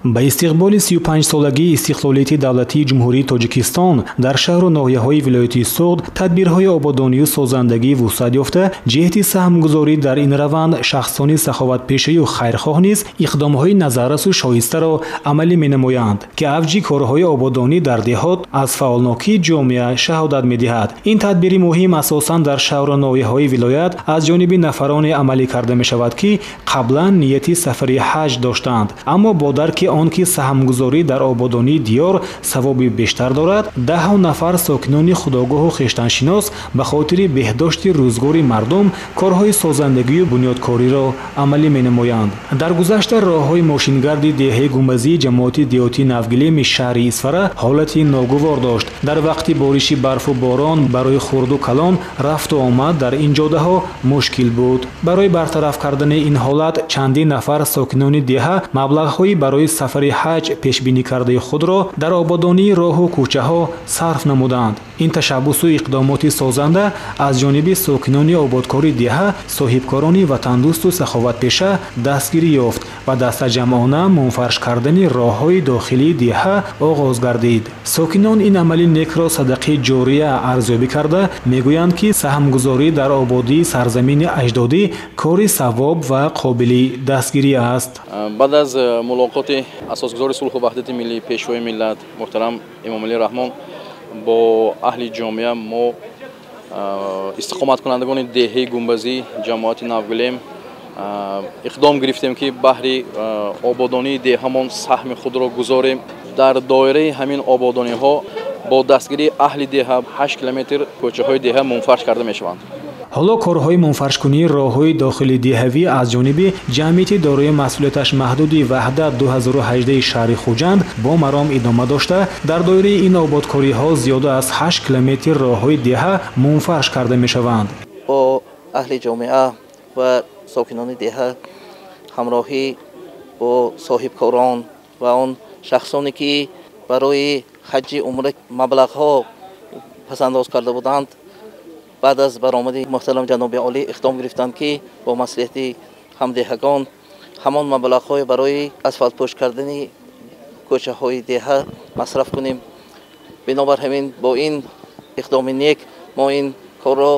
ба истиқболи 35-солагии истиқлолияти давлатии ҷумҳурии Тоҷикистон дар шаҳру ноҳияҳои вилояти Суғд тадбирҳои ободонию созандагӣ вусъат ёфта, ҷиҳати саҳмгузорӣ дар ин раванд шахсони саховатпешаю хайрхоҳ низ иқдомҳои назаррасу шоистаро амалӣ менамоянд, ки авҷи корҳои ободонӣ дар деҳот аз фаъолнокии ҷомеа шаҳодат медиҳад. Ин тадбири муҳим асосан дар шаҳру ноҳияҳои вилоят аз ҷониби нафароне амалӣ карда мешавад, ки қаблан нияти сафари ҳаҷ доштанд, аммо бо дарки он ки саҳмгузорӣ дар ободонии диёр савоби бештар дорад, даҳҳо нафар сокинони худогоҳу хештаншинос ба хотири беҳдошти рӯзгори мардум корҳои созандагию бунёдкориро амалӣ менамоянд. Дар гузашта роҳҳои мошингарди деҳаи гумбазии ҷамоати диҳотии Навгилеми шаҳри Исфара ҳолати ногувор дошт. Дар вақти бориши барфу борон барои хурду калон рафту омад дар ин ҷодаҳо мушкил буд. Барои бартараф кардани ин ҳолат чандин нафар сокинони деҳа маблағҳои барои сафари ҳаҷ пешбинӣ кардаи худро дар ободонии роҳу кӯчаҳо сарф намуданд. Ин ташаббусу иқдомоти созанда аз ҷониби сокинони ободкори деҳа, соҳибкорони ватандӯсту саховатпеша дастгирӣ ёфт ва дастаҷамъона мунфарш кардани роҳҳои дохилии деҳа оғоз гардид. Сокинон ин амали некро садақаи ҷория арзёбӣ карда мегӯянд, ки саҳмгузорӣ дар ободии сарзамини аҷдодӣ кори савоб ва қобили дастгирӣ аст. баъд аз мулоқоти асосгузори сулҳу ваҳдати миллӣ, пешвои миллат муҳтарам Эмомалӣ Раҳмон бо аҳли ҷомеа, мо истиқоматкунандагони деҳаи гумбазӣ ҷамоати Навгилем иқдом гирифтем, ки баҳри ободонии деҳамон саҳми худро гузорем. дар доираи ҳамин ободониҳо бо дастгирии аҳли деҳа 8 километр кӯчаҳои деҳа мунфарш карда мешаванд. ҳоло корҳои мунфаршкунии роҳҳои дохили деҳавӣ аз ҷониби ҷамъияти дорои масъулияташ маҳдуди Ваҳдат 2018 шаҳри Хуҷанд бо маром идома дошта, дар доираи ин ободкориҳо зиёда аз 8 километр роҳҳои деҳа мунфарш карда мешаванд. бо аҳли ҷомеа ва сокинони деҳа ҳамроҳӣ бо соҳибкорон ва он шахсоне ки барои ҳаҷи умра маблағҳо пасандоз карда буданд, баъд аз баромади муҳтарам ҷаноби олӣ иқдом гирифтанд, ки бо маслиҳати ҳамдеҳагон ҳамон маблағҳои барои асфалтпӯш кардани кӯчаҳои деҳа масраф кунем. бинобар ҳамин бо ин иқдоми нек мо ин корро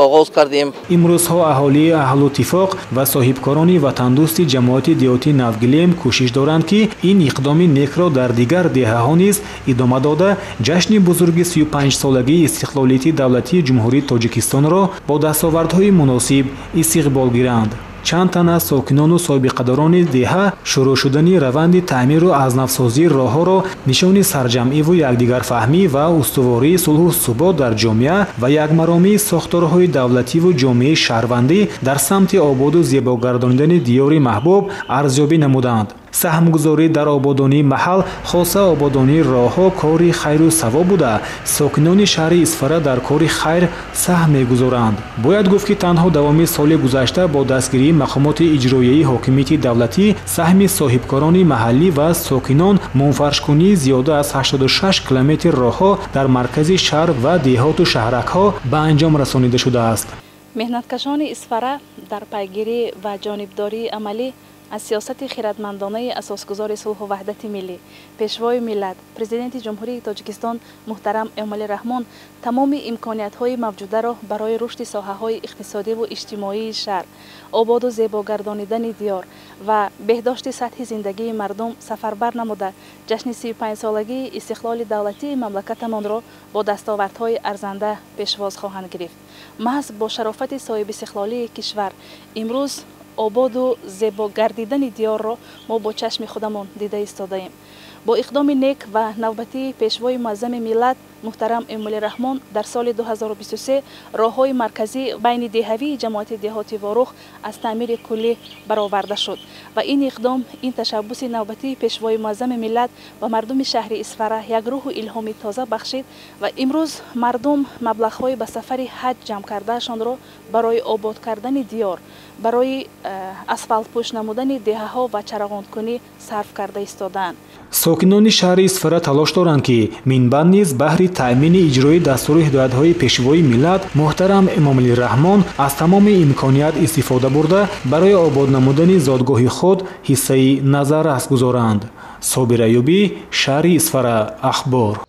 оғоз кардем. имрӯзҳо аҳолии аҳлутифоқ ва соҳибкорони ватандӯсти ҷамоати диҳотии Навгилем кӯшиш доранд, ки ин иқдоми некро дар дигар деҳаҳо низ идома дода, ҷашни бузурги 35-солагии истиқлолияти давлатии ҷумҳурии Тоҷикистонро бо дастовардҳои муносиб истиқбол гиранд. чанд тан аз сокинону собиқадорони деҳа шурӯъ шудани раванди таъмиру азнавсозии роҳҳоро нишони сарҷамъиву якдигарфаҳмӣ ва устувории сулҳу субот дар ҷомеа ва якмаромии сохторҳои давлативу ҷомеаи шаҳрвандӣ дар самти ободу зебогардонидани диёри маҳбуб арзёбӣ намуданд. саҳмгузорӣ дар ободонии маҳал, хоса ободонии роҳҳо кори хайру савоб буда, сокинони шаҳри Исфара дар кори хайр саҳм мегузоранд. бояд гуфт, ки танҳо давоми соли гузашта бо дастгирии мақомоти иҷроияи ҳокимияти давлатӣ саҳми соҳибкорони маҳаллӣ ва сокинон мунфаршкунии зиёда аз 86 километр роҳҳо дар маркази шаҳр ва деҳоту шаҳракҳо ба анҷом расонида шудааст. меҳнаткашони Исфара дар пайгирӣ ва ҷонибдории амалӣ аз сиёсати хиратмандонаи асосгузори сулҳу ваҳдати миллӣ, пешвои миллат, президенти ҷумҳурии Тоҷикистон муҳтарам Эмомалӣ Раҳмон тамоми имкониятҳои мавҷударо барои рушди соҳаҳои иқтисодиву иҷтимоии шаҳр, ободу зебогардонидани диёр ва беҳдошти сатҳи зиндагии мардум сафарбар намуда, ҷашни 35-солагии истиқлоли давлатии мамлакатамонро бо дастовардҳои арзанда пешвоз хоҳанд гирифт. маҳз бо шарофати соҳибистиқлолии кишвар имрӯз ободу зебо гардидани диёрро мо бо чашми худамон дида истодаем. бо иқдоми нек ва навбатии пешвои муаззами миллат муҳтарам Эмомалӣ Раҳмон дар соли 2023 роҳҳои марказӣ байни деҳавии ҷамоати деҳоти Ворух аз таъмири куллӣ бароварда шуд ва ин иқдом, ин ташаббуси навбатии пешвои муаззами миллат ба мардуми шаҳри Исфара як рӯҳу илҳоми тоза бахшид ва имрӯз мардум маблағҳои ба сафари ҳаҷ ҷамъ кардаашонро барои обод кардани диёр барои асфалтпӯш намудани деҳаҳо ва чарағонкунӣ сарф карда истоданд. сокинони шаҳри Исфара талош доранд ки минбаъд низ баҳри таъмини иҷрои дастури ҳидоятҳои пешвои миллат муҳтарам Эмомалӣ Раҳмон аз тамоми имконият истифода бурда барои обод намудани зодгоҳи худ ҳиссаи назаррас гузоранд. Собир Айюбӣ, шаҳри Исфара, ахбор.